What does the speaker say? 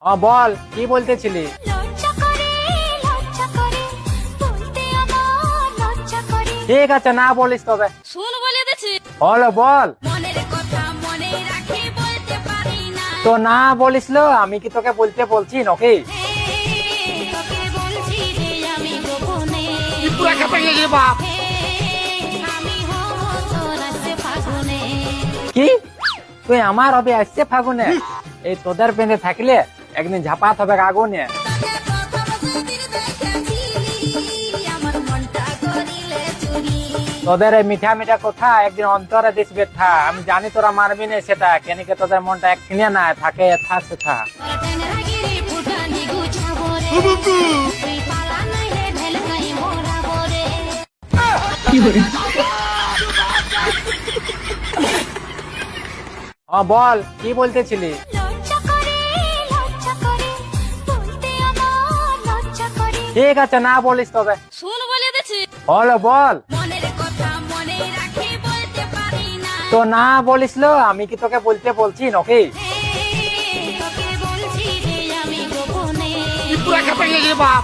বল কি বলতেছিলি? ঠিক আছে, না বলিস তবে। শুন বলে দিচ্ছি, হলো বল। মনের কথা মনে রাখি বলতে পারি না। তো না বলিস লো, আমি কি তোকে বলতে বলছি নাকি? তোকে বলছি রে আমি গোপনে, বাপ আমি হব তোর আসছে ফাগুনে। কি তুই আমার হবে আসছে ফাগুনে? এই তোদের পেঁধে থাকলে একদিন ঝাপাত হবে আগুনে। তোদের প্রথম যেদিন দেখেছি, আমার মনটা করিলে চুরি। তোদের এই মিঠা মিঠা কথা একদিন অন্তরে দিস ব্যথা। আমি জানি তোরা মারবি না সেটা, কেনিকে তোদের মনটা একদিনে না থাকে এথা সেথা। তোর টেংরা গিরি ফুটানি গুছাবো রে, তুই পালা নাই রে ঢেল নাই মোরাবো রে। বল কি বলতেছিলি? লজ্জা করে বলতে আমার লজ্জা করে। ঠিক আছে, না বলিস তবে। শুন বলে দিচ্ছি, হলো বল। মনের কথা মনে রাখি বলতে পারি না। তো না বলিস লো, আমি কি তোকে বলতে বলছি নাকি? তোকে বলছি রে আমি গোপনে, বাপ